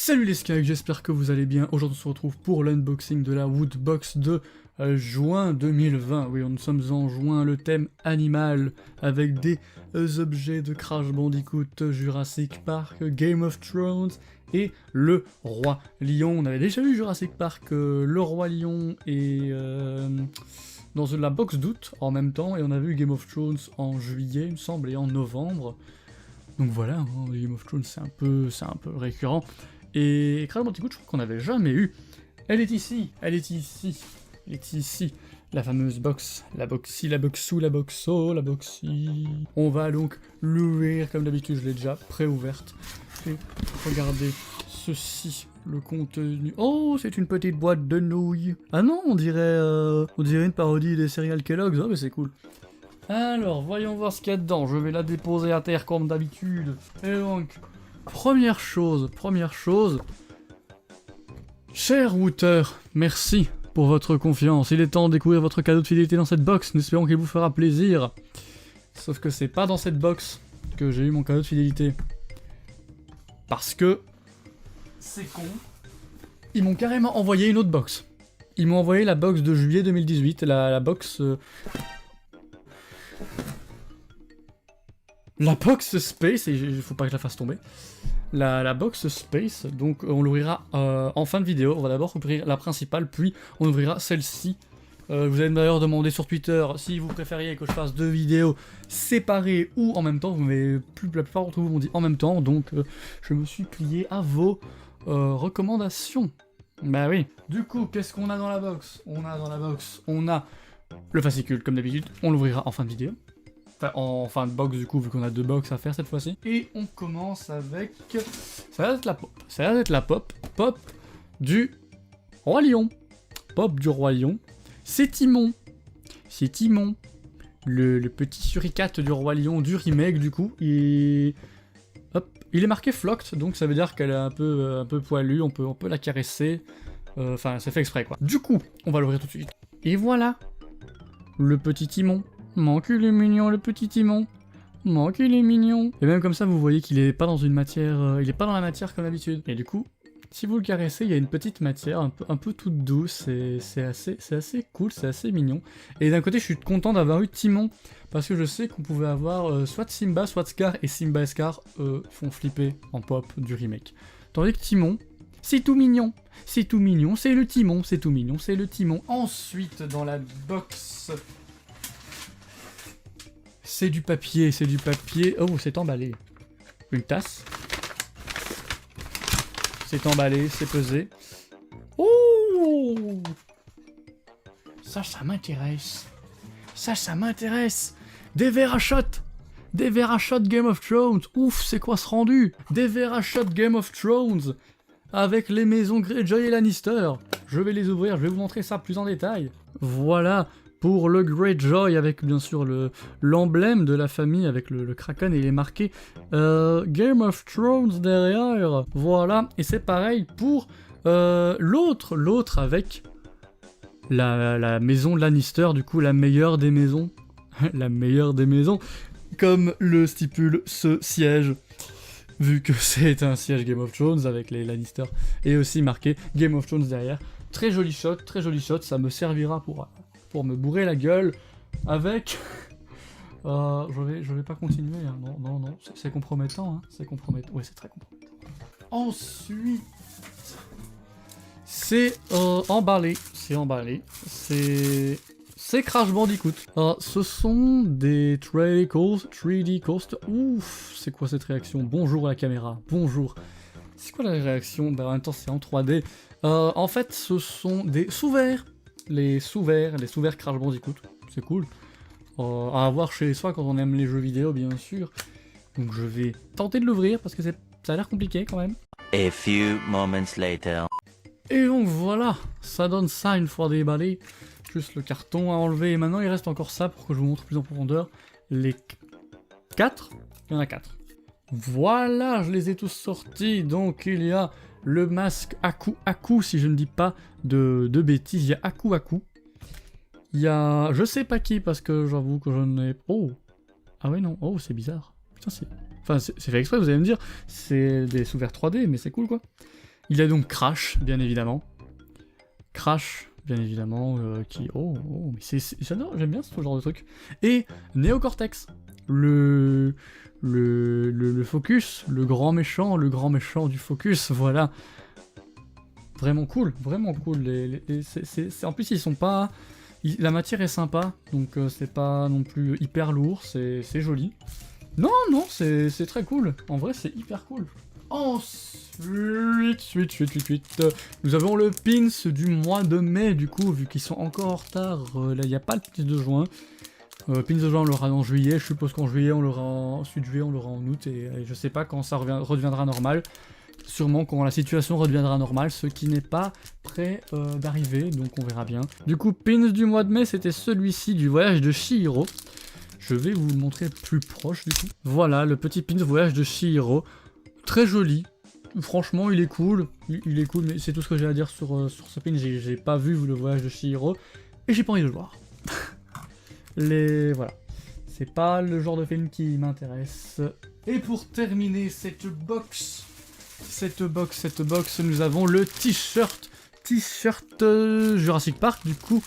Salut les skags, j'espère que vous allez bien. Aujourd'hui on se retrouve pour l'unboxing de la Woodbox de juin 2020. Oui, nous sommes en juin, le thème animal, avec des objets de Crash Bandicoot, Jurassic Park, Game of Thrones et le Roi Lion. On avait déjà vu Jurassic Park, le Roi Lion et dans la box d'août en même temps, et on a vu Game of Thrones en juillet, il me semble, et en novembre. Donc voilà, hein, Game of Thrones c'est un peu récurrent. Et Crash Bandicoot, je crois qu'on n'avait jamais eu. Elle est ici, elle est ici, elle est ici. La fameuse box, la boxy, la boxou, la boxo, la boxy. On va donc l'ouvrir comme d'habitude, je l'ai déjà pré-ouverte. Et regardez ceci, le contenu. Oh, c'est une petite boîte de nouilles. Ah non, on dirait une parodie des céréales Kellogg's. Oh, mais c'est cool. Alors, voyons voir ce qu'il y a dedans. Je vais la déposer à terre comme d'habitude. Et donc, première chose, cher Wouter, merci pour votre confiance. Il est temps de découvrir votre cadeau de fidélité dans cette box. Nous espérons qu'il vous fera plaisir. Sauf que c'est pas dans cette box que j'ai eu mon cadeau de fidélité. Parce que c'est con. Ils m'ont carrément envoyé une autre box. Ils m'ont envoyé la box de juillet 2018, la box... La box Space, et il faut pas que je la fasse tomber. La box Space, donc on l'ouvrira en fin de vidéo. On va d'abord ouvrir la principale, puis on ouvrira celle-ci. Vous allez d'ailleurs demander sur Twitter si vous préfériez que je fasse deux vidéos séparées ou en même temps. La plupart d'entre vous m'ont dit en même temps, donc je me suis plié à vos recommandations. Bah oui. Du coup, qu'est-ce qu'on a dans la box? On a le fascicule comme d'habitude. On l'ouvrira en fin de vidéo. En fin de box du coup, vu qu'on a deux box à faire cette fois-ci. Et on commence avec... Ça va être la pop. Ça va être la pop. Pop du Roi Lion. Pop du Roi Lion. C'est Timon. C'est Timon. Le petit suricate du Roi Lion du remake du coup. Et... Hop. Il est marqué Flocked, donc ça veut dire qu'elle est un peu poilue. On peut la caresser. Enfin, c'est fait exprès quoi. Du coup, on va l'ouvrir tout de suite. Et voilà. Le petit Timon. Mon qu'il est mignon, le petit Timon. Mon qu'il est mignon. Et même comme ça, vous voyez qu'il est pas dans une matière... il est pas dans la matière comme d'habitude. Et du coup, si vous le caressez, il y a une petite matière un peu toute douce. C'est assez cool, c'est assez mignon. Et d'un côté, je suis content d'avoir eu Timon. Parce que je sais qu'on pouvait avoir soit Simba, soit Scar. Et Simba et Scar font flipper en pop du remake. Tandis que Timon... C'est tout mignon, c'est tout mignon, c'est le Timon, c'est tout mignon, c'est le Timon. Ensuite, dans la box... C'est du papier. Oh, c'est emballé. Une tasse. C'est emballé, c'est pesé. Oh! Ça m'intéresse. Ça m'intéresse. Des verres à shot. Des verres à shot Game of Thrones. Ouf, c'est quoi ce rendu? Des verres à shot Game of Thrones. Avec les maisons Greyjoy et Lannister. Je vais les ouvrir, je vais vous montrer ça plus en détail. Voilà. Pour le Greyjoy, avec bien sûr l'emblème de la famille, avec le Kraken, et il est marqué Game of Thrones derrière. Voilà, et c'est pareil pour l'autre avec la maison Lannister, du coup la meilleure des maisons. La meilleure des maisons, comme le stipule ce siège. Vu que c'est un siège Game of Thrones avec les Lannister, et aussi marqué Game of Thrones derrière. Très joli shot, ça me servira pour me bourrer la gueule avec... je vais pas continuer, hein. Non, c'est compromettant, hein. C'est compromettant, ouais, c'est très compromettant. Ensuite, c'est emballé, c'est Crash Bandicoot. Ce sont des 3D Coast. Ouf, c'est quoi cette réaction? Bonjour à la caméra, bonjour. C'est quoi la réaction? Bah, en même temps, c'est en 3D. En fait, ce sont des sous-verts. Les sous-verts Crash Bandicoot, c'est cool. À avoir chez soi quand on aime les jeux vidéo, bien sûr. Donc je vais tenter de l'ouvrir parce que ça a l'air compliqué quand même. A few moments later. Et donc voilà, ça donne ça une fois déballé. Juste le carton à enlever. Et maintenant il reste encore ça pour que je vous montre plus en profondeur. Les 4, il y en a 4. Voilà, je les ai tous sortis. Donc il y a le masque Aku, si je ne dis pas de bêtises. Il y a Aku. Il y a... Je sais pas qui, parce que j'avoue que je n'ai... Oh! Ah ouais, non. Oh, c'est bizarre. Putain, c'est... Enfin, c'est fait exprès, vous allez me dire. C'est des sous-verts 3D, mais c'est cool, quoi. Il y a donc Crash, bien évidemment. Crash, bien évidemment, qui... Oh, mais j'adore, j'aime bien ce genre de truc. Et Neocortex, le Focus, le grand méchant du Focus, voilà. Vraiment cool, vraiment cool. En plus, ils sont pas... La matière est sympa, donc c'est pas non plus hyper lourd, c'est joli. Non, c'est très cool. En vrai, c'est hyper cool. Ensuite, nous avons le pins du mois de mai, du coup, vu qu'ils sont encore en retard. Là, il n'y a pas le pins de juin. Pins de juin, on l'aura en juillet. Je suppose qu'en juillet, on l'aura ensuite juillet, on l'aura en août. Et je sais pas quand ça redeviendra normal. Sûrement quand la situation redeviendra normale, ce qui n'est pas prêt d'arriver, donc on verra bien. Du coup, pins du mois de mai, c'était celui-ci du voyage de Chihiro. Je vais vous le montrer plus proche, du coup. Voilà, le petit pins voyage de Chihiro. Très joli. Franchement, il est cool. Il est cool, mais c'est tout ce que j'ai à dire sur ce pin. J'ai pas vu le voyage de Chihiro. Et j'ai pas envie de le voir. Voilà. C'est pas le genre de film qui m'intéresse. Et pour terminer cette box, nous avons le t-shirt Jurassic Park, du coup.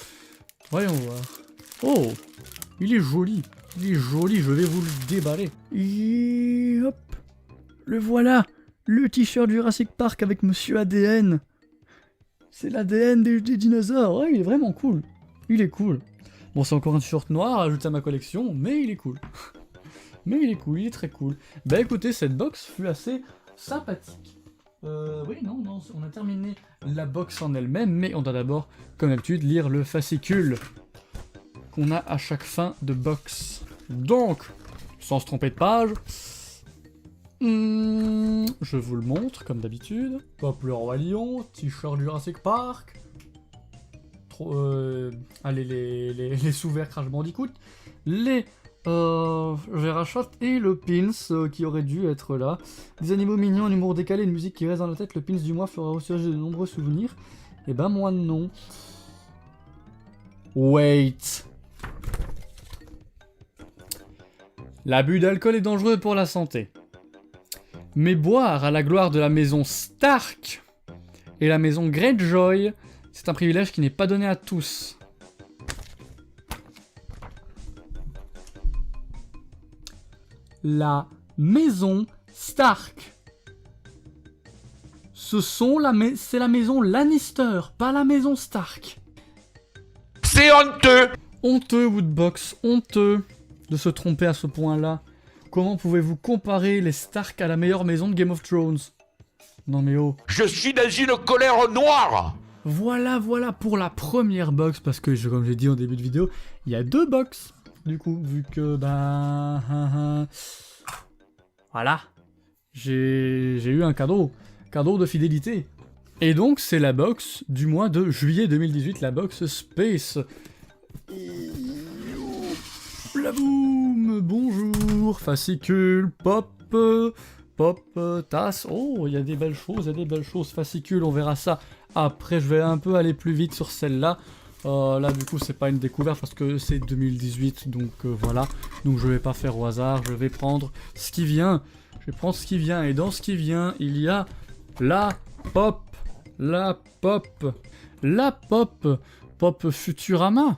Voyons voir. Oh, il est joli, je vais vous le déballer. Et hop, le voilà, le t-shirt Jurassic Park avec Monsieur ADN. C'est l'ADN des dinosaures, ouais, il est vraiment cool. Il est cool. Bon, c'est encore un t-shirt noir ajouté à ma collection, mais il est cool. Il est très cool. Bah écoutez, cette box fut assez sympathique. Oui, non, on a terminé la box en elle-même, mais on doit d'abord, comme d'habitude, lire le fascicule qu'on a à chaque fin de box. Donc, sans se tromper de page, je vous le montre, comme d'habitude. Hop, le Roi Lion, t-shirt Jurassic Park, allez, les sous-verts Crash Bandicoot, les... Verachot et le pins qui aurait dû être là. Des animaux mignons, un humour décalé, une musique qui reste dans la tête. Le pins du mois fera ressurgir de nombreux souvenirs. Et ben moi non. Wait. L'abus d'alcool est dangereux pour la santé. Mais boire à la gloire de la maison Stark et la maison Greyjoy, c'est un privilège qui n'est pas donné à tous. La maison Stark. C'est la maison Lannister, pas la maison Stark. C'est honteux. Honteux, Woodbox, honteux de se tromper à ce point-là. Comment pouvez-vous comparer les Stark à la meilleure maison de Game of Thrones? Non mais oh. Je suis dans une colère noire. Voilà pour la première box, parce que comme j'ai dit en début de vidéo, il y a 2 box. Du coup, vu que, voilà, j'ai eu un cadeau de fidélité. Et donc, c'est la box du mois de juillet 2018, la box Space. Blaboum, bonjour, fascicule, pop, tasse. Oh, il y a des belles choses, fascicule, on verra ça. Après, je vais un peu aller plus vite sur celle-là. Là du coup c'est pas une découverte parce que c'est 2018 donc voilà, donc je vais pas faire au hasard, je vais prendre ce qui vient, et dans ce qui vient il y a la pop Futurama,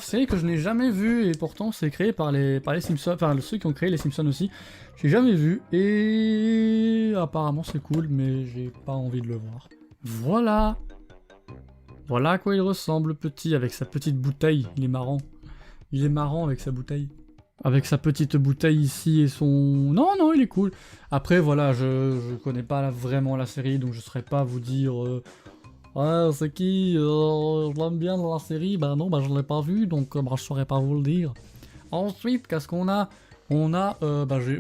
série que je n'ai jamais vue et pourtant c'est créé par les Simpsons, enfin ceux qui ont créé les Simpsons aussi, j'ai jamais vu et apparemment c'est cool mais j'ai pas envie de le voir. Voilà à quoi il ressemble, le petit, avec sa petite bouteille. Il est marrant avec sa bouteille. Avec sa petite bouteille ici et son... Non, il est cool. Après, voilà, je connais pas vraiment la série, donc je saurais pas vous dire... Ouais, c'est qui je l'aime bien dans la série. Bah non, je l'ai pas vu, donc je saurais pas vous le dire. Ensuite, qu'est-ce qu'on a? On a... Regardez,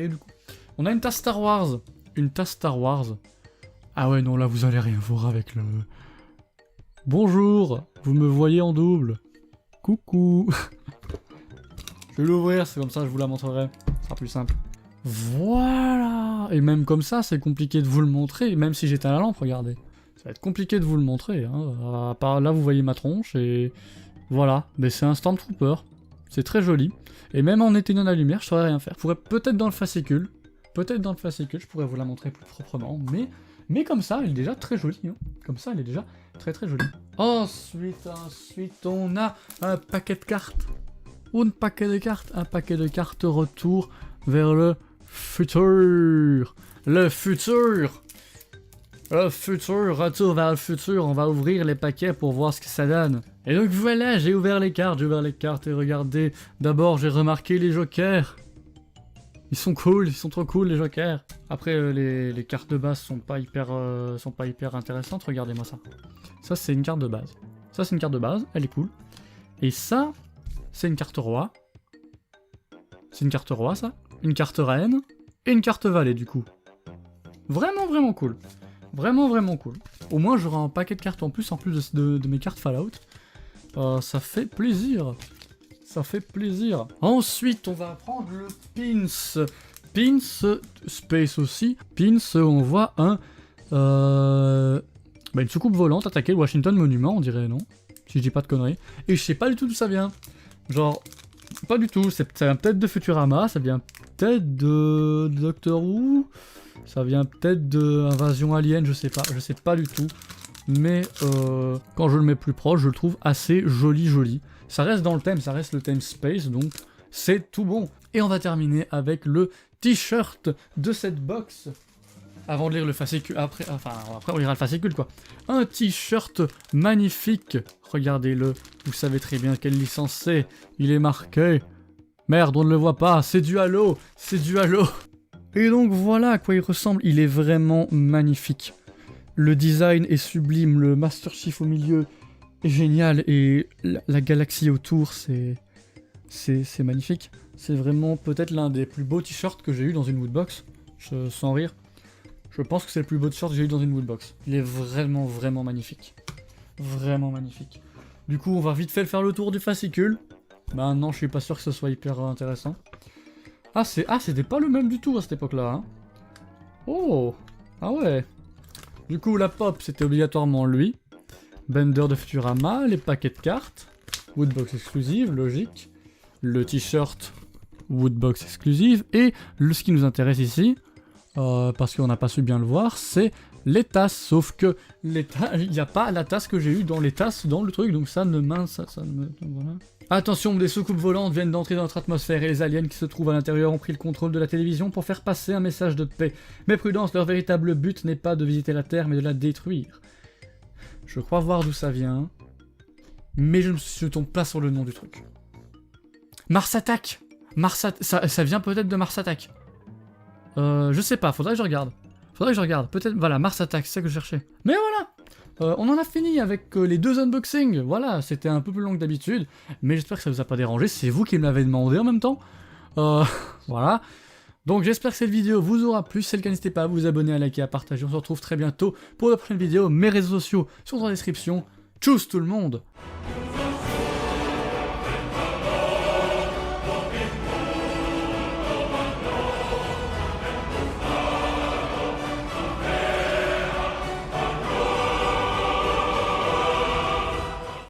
du coup. On a une tasse Star Wars. Ah ouais, non, là, vous allez rien voir avec le... Bonjour, vous me voyez en double. Coucou. Je vais l'ouvrir, c'est comme ça, je vous la montrerai. Ce sera plus simple. Voilà. Et même comme ça, c'est compliqué de vous le montrer, même si j'éteins la lampe, regardez. Ça va être compliqué de vous le montrer. Hein. Là, vous voyez ma tronche, et... Voilà. Mais c'est un Stormtrooper. C'est très joli. Et même en éteignant la lumière, je saurais rien faire. Je pourrais peut-être dans le fascicule. peut-être dans le fascicule, je pourrais vous la montrer plus proprement, mais comme ça, elle est déjà très jolie. Hein. Comme ça, elle est déjà très très jolie. Ensuite, on a un paquet de cartes. Un paquet de cartes retour vers le futur. Le futur, retour vers le futur. On va ouvrir les paquets pour voir ce que ça donne. Et donc voilà, j'ai ouvert les cartes et regardez. D'abord, j'ai remarqué les jokers. Ils sont cool, ils sont trop cool les jokers. Après, les cartes de base sont pas hyper intéressantes. Regardez-moi ça. Ça, c'est une carte de base. Ça, c'est une carte de base, elle est cool. Et ça, c'est une carte roi. C'est une carte roi, ça. Une carte reine. Et une carte valet, du coup. Vraiment, vraiment cool. Vraiment, vraiment cool. Au moins, j'aurai un paquet de cartes en plus de mes cartes Fallout. Ça fait plaisir. Ça fait plaisir. Ensuite, on va prendre le Pins. Pins, Space aussi. Pins, on voit une soucoupe volante attaquer le Washington Monument, on dirait, non? Si je dis pas de conneries. Et je sais pas du tout d'où ça vient. Genre, pas du tout. Ça vient peut-être de Futurama, ça vient peut-être de Doctor Who, ça vient peut-être de Invasion Alien, je sais pas du tout. Mais quand je le mets plus proche, je le trouve assez joli. Ça reste dans le thème, ça reste le thème Space, donc c'est tout bon. Et on va terminer avec le t-shirt de cette box. Avant de lire le fascicule, après on lira le fascicule quoi. Un t-shirt magnifique, regardez-le, vous savez très bien quelle licence c'est, il est marqué. Merde, on ne le voit pas, c'est du Halo. Et donc voilà à quoi il ressemble, il est vraiment magnifique. Le design est sublime, le Master Chief au milieu est génial, et la galaxie autour, c'est magnifique. C'est vraiment peut-être l'un des plus beaux t-shirts que j'ai eu dans une Woodbox, sans rire. Je pense que c'est le plus beau t-shirt que j'ai eu dans une Woodbox. Il est vraiment, vraiment magnifique. Vraiment magnifique. Du coup, on va vite fait faire le tour du fascicule. Bah non, je suis pas sûr que ce soit hyper intéressant. Ah, c'était pas le même du tout à cette époque-là. Hein. Oh, ah ouais. Du coup, la pop, c'était obligatoirement lui. Bender de Futurama, les paquets de cartes. Woodbox exclusive, logique. Le t-shirt, Woodbox exclusive. Et ce qui nous intéresse ici, parce qu'on n'a pas su bien le voir, c'est les tasses. Sauf que il n'y a pas la tasse que j'ai eue dans les tasses dans le truc, donc ça ne voilà. Attention, des soucoupes volantes viennent d'entrer dans notre atmosphère et les aliens qui se trouvent à l'intérieur ont pris le contrôle de la télévision pour faire passer un message de paix. Mais prudence, leur véritable but n'est pas de visiter la Terre, mais de la détruire. Je crois voir d'où ça vient, mais je tombe pas sur le nom du truc. Mars Attack. Ça vient peut-être de Mars Attack. Je sais pas, faudrait que je regarde. Peut-être, voilà, Mars Attack, c'est ça que je cherchais. Mais voilà, on en a fini avec les 2 unboxings. Voilà, c'était un peu plus long que d'habitude, mais j'espère que ça vous a pas dérangé. C'est vous qui me l'avez demandé en même temps. Voilà. Donc j'espère que cette vidéo vous aura plu. Si c'est le cas, n'hésitez pas à vous abonner, à liker, à partager. On se retrouve très bientôt pour la prochaine vidéo. Mes réseaux sociaux sont dans la description. Tchuss tout le monde!